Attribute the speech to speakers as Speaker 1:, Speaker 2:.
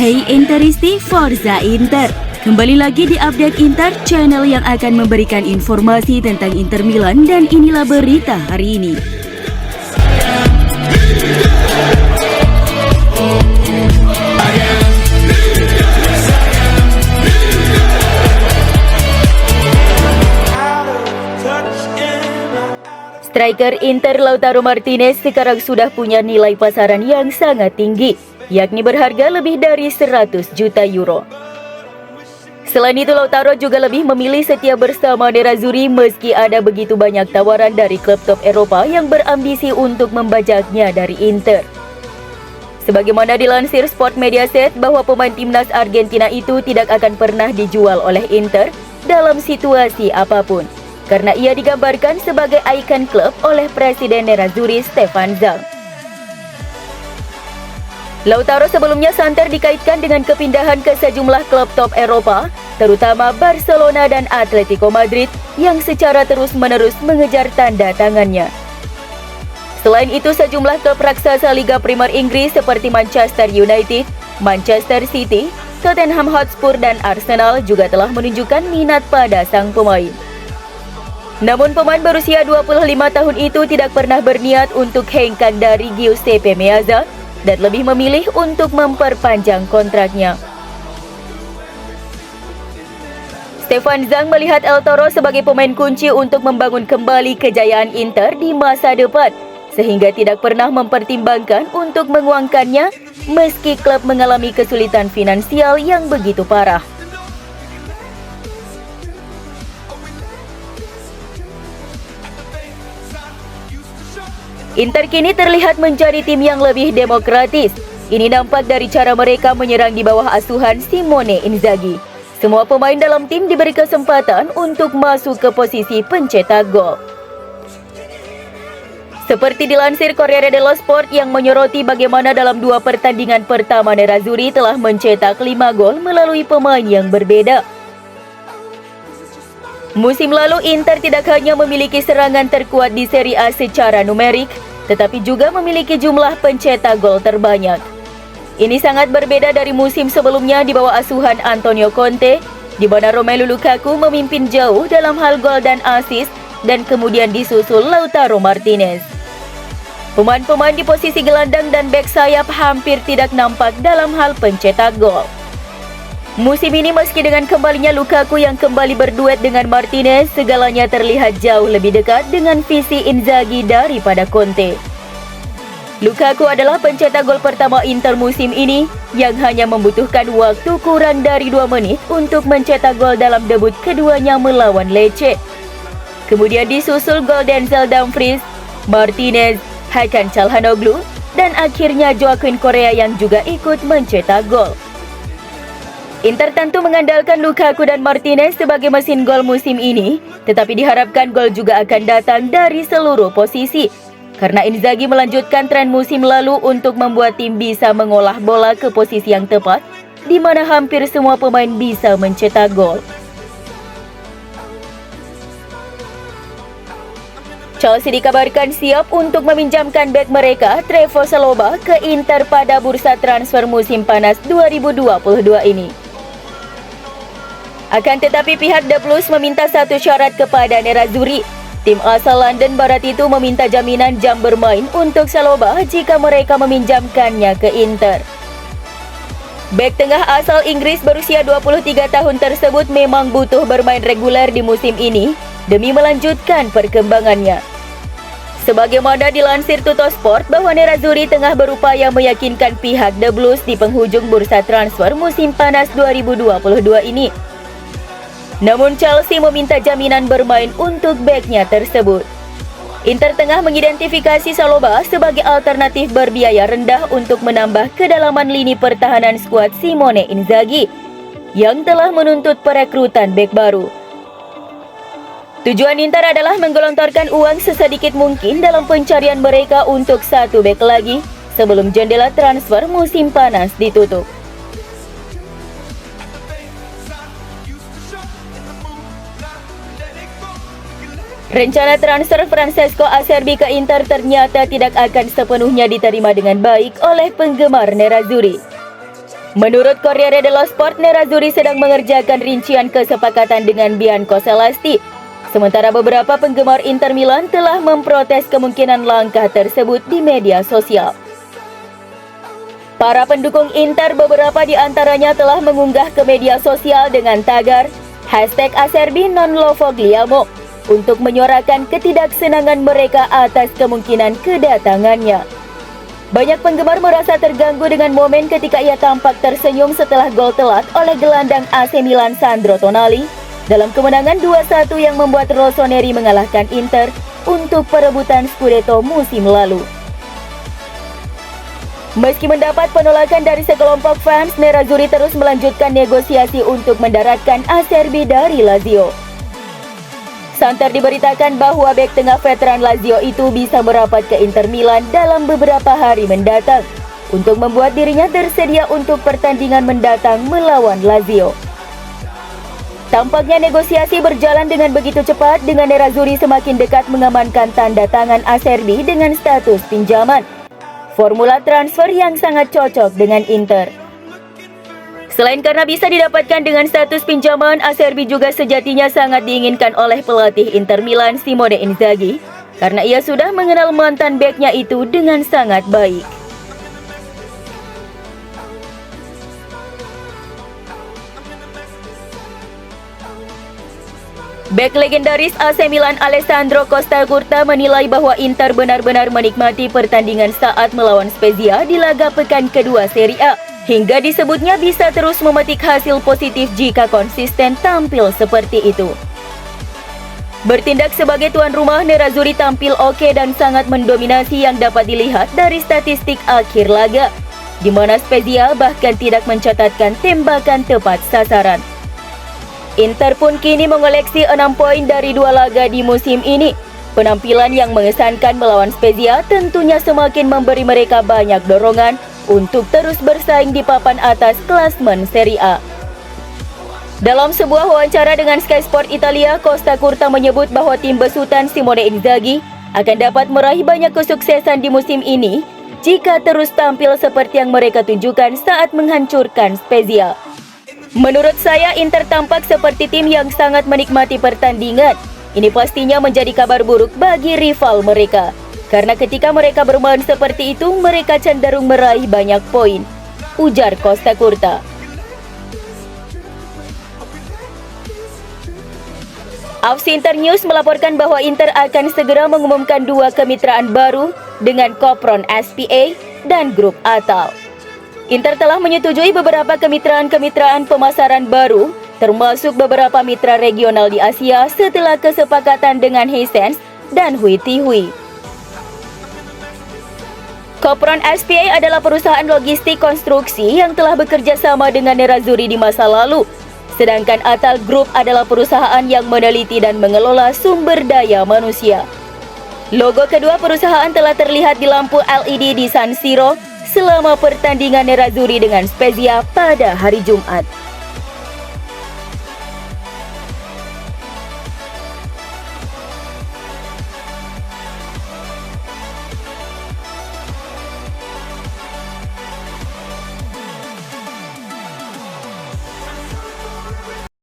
Speaker 1: Hey Interisti, Forza Inter. Kembali lagi di Update Inter, channel yang akan memberikan informasi tentang Inter Milan, dan inilah berita hari ini. Striker Inter Lautaro Martinez sekarang sudah punya nilai pasaran yang sangat tinggi, yakni berharga lebih dari 100 juta euro. Selain itu, Lautaro juga lebih memilih setia bersama Nerazzurri meski ada begitu banyak tawaran dari klub top Eropa yang berambisi untuk membajaknya dari Inter. Sebagaimana dilansir Sport Mediaset bahwa pemain timnas Argentina itu tidak akan pernah dijual oleh Inter dalam situasi apapun, karena ia digambarkan sebagai ikon klub oleh Presiden Nerazzurri Stefan Zhang. Lautaro sebelumnya santer dikaitkan dengan kepindahan ke sejumlah klub top Eropa, terutama Barcelona dan Atletico Madrid yang secara terus-menerus mengejar tanda tangannya. Selain itu, sejumlah klub raksasa Liga Primer Inggris seperti Manchester United, Manchester City, Tottenham Hotspur, dan Arsenal juga telah menunjukkan minat pada sang pemain. Namun pemain berusia 25 tahun itu tidak pernah berniat untuk hengkang dari Giuseppe Meazza dan lebih memilih untuk memperpanjang kontraknya. Stefan Zhang melihat El Toro sebagai pemain kunci untuk membangun kembali kejayaan Inter di masa depan, sehingga tidak pernah mempertimbangkan untuk menguangkannya meski klub mengalami kesulitan finansial yang begitu parah. Inter kini terlihat menjadi tim yang lebih demokratis. Ini nampak dari cara mereka menyerang di bawah asuhan Simone Inzaghi. Semua pemain dalam tim diberi kesempatan untuk masuk ke posisi pencetak gol. Seperti dilansir Corriere dello Sport yang menyoroti bagaimana dalam 2 pertandingan pertama Nerazzurri telah mencetak 5 gol melalui pemain yang berbeda. Musim lalu Inter tidak hanya memiliki serangan terkuat di Serie A secara numerik, tetapi juga memiliki jumlah pencetak gol terbanyak. Ini sangat berbeda dari musim sebelumnya di bawah asuhan Antonio Conte, di mana Romelu Lukaku memimpin jauh dalam hal gol dan assist, dan kemudian disusul Lautaro Martinez. Pemain-pemain di posisi gelandang dan bek sayap hampir tidak nampak dalam hal pencetak gol. Musim ini meski dengan kembalinya Lukaku yang kembali berduet dengan Martinez, segalanya terlihat jauh lebih dekat dengan visi Inzaghi daripada Conte. Lukaku adalah pencetak gol pertama Inter musim ini yang hanya membutuhkan waktu kurang dari 2 menit untuk mencetak gol dalam debut keduanya melawan Lecce. Kemudian disusul gol Denzel Dumfries, Martinez, Hakan Çalhanoğlu, dan akhirnya Joaquin Correa yang juga ikut mencetak gol. Inter tentu mengandalkan Lukaku dan Martinez sebagai mesin gol musim ini, tetapi diharapkan gol juga akan datang dari seluruh posisi, karena Inzaghi melanjutkan tren musim lalu untuk membuat tim bisa mengolah bola ke posisi yang tepat, di mana hampir semua pemain bisa mencetak gol. Chelsea dikabarkan siap untuk meminjamkan bek mereka, Trevoh Chalobah, ke Inter pada bursa transfer musim panas 2022 ini. Akan tetapi pihak The Blues meminta satu syarat kepada Nerazzurri. Tim asal London Barat itu meminta jaminan jam bermain untuk Chalobah jika mereka meminjamkannya ke Inter. Bek tengah asal Inggris berusia 23 tahun tersebut memang butuh bermain reguler di musim ini demi melanjutkan perkembangannya. Sebagaimana dilansir Tuttosport bahwa Nerazzurri tengah berupaya meyakinkan pihak The Blues di penghujung bursa transfer musim panas 2022 ini. Namun Chelsea meminta jaminan bermain untuk beknya tersebut. Inter tengah mengidentifikasi Chalobah sebagai alternatif berbiaya rendah untuk menambah kedalaman lini pertahanan skuad Simone Inzaghi yang telah menuntut perekrutan bek baru. Tujuan Inter adalah menggelontorkan uang sesedikit mungkin dalam pencarian mereka untuk satu bek lagi sebelum jendela transfer musim panas ditutup. Rencana transfer Francesco Acerbi ke Inter ternyata tidak akan sepenuhnya diterima dengan baik oleh penggemar Nerazzurri. Menurut Corriere dello Sport, Nerazzurri sedang mengerjakan rincian kesepakatan dengan Bianco Celesti. Sementara beberapa penggemar Inter Milan telah memprotes kemungkinan langkah tersebut di media sosial. Para pendukung Inter, beberapa di antaranya telah mengunggah ke media sosial dengan tagar #Acerbi non lo vogliamo untuk menyuarakan ketidaksenangan mereka atas kemungkinan kedatangannya. Banyak penggemar merasa terganggu dengan momen ketika ia tampak tersenyum setelah gol telat oleh gelandang AC Milan Sandro Tonali dalam kemenangan 2-1 yang membuat Rossoneri mengalahkan Inter untuk perebutan Scudetto musim lalu. Meski mendapat penolakan dari sekelompok fans, Nerazzurri terus melanjutkan negosiasi untuk mendaratkan Acerbi dari Lazio. Santer diberitakan bahwa bek tengah veteran Lazio itu bisa merapat ke Inter Milan dalam beberapa hari mendatang untuk membuat dirinya tersedia untuk pertandingan mendatang melawan Lazio. Tampaknya negosiasi berjalan dengan begitu cepat dengan Nerazzurri semakin dekat mengamankan tanda tangan Acerbi dengan status pinjaman. Formula transfer yang sangat cocok dengan Inter. Selain karena bisa didapatkan dengan status pinjaman, Acerbi juga sejatinya sangat diinginkan oleh pelatih Inter Milan Simone Inzaghi karena ia sudah mengenal mantan beknya itu dengan sangat baik. Bek legendaris AC Milan Alessandro Costa Curta menilai bahwa Inter benar-benar menikmati pertandingan saat melawan Spezia di laga pekan kedua Serie A. Hingga disebutnya bisa terus memetik hasil positif jika konsisten tampil seperti itu. Bertindak sebagai tuan rumah, Nerazzurri tampil oke dan sangat mendominasi yang dapat dilihat dari statistik akhir laga, di mana Spezia bahkan tidak mencatatkan tembakan tepat sasaran. Inter pun kini mengoleksi 6 poin dari 2 laga di musim ini. Penampilan yang mengesankan melawan Spezia tentunya semakin memberi mereka banyak dorongan untuk terus bersaing di papan atas klasmen Serie A. Dalam sebuah wawancara dengan Sky Sport Italia, Costa Curta menyebut bahwa tim besutan Simone Inzaghi akan dapat meraih banyak kesuksesan di musim ini jika terus tampil seperti yang mereka tunjukkan saat menghancurkan Spezia. Menurut saya, Inter tampak seperti tim yang sangat menikmati pertandingan. Ini pastinya menjadi kabar buruk bagi rival mereka. Karena ketika mereka bermain seperti itu, mereka cenderung meraih banyak poin, ujar Costa Curta. AFC Inter News melaporkan bahwa Inter akan segera mengumumkan 2 kemitraan baru dengan Copron SPA dan Grup Atal. Inter telah menyetujui beberapa kemitraan pemasaran baru, termasuk beberapa mitra regional di Asia setelah kesepakatan dengan Hisense dan Hui Tihui. Copron SPA adalah perusahaan logistik konstruksi yang telah bekerja sama dengan Nerazzurri di masa lalu. Sedangkan Atal Group adalah perusahaan yang meneliti dan mengelola sumber daya manusia. Logo kedua perusahaan telah terlihat di lampu LED di San Siro selama pertandingan Nerazzurri dengan Spezia pada hari Jumat.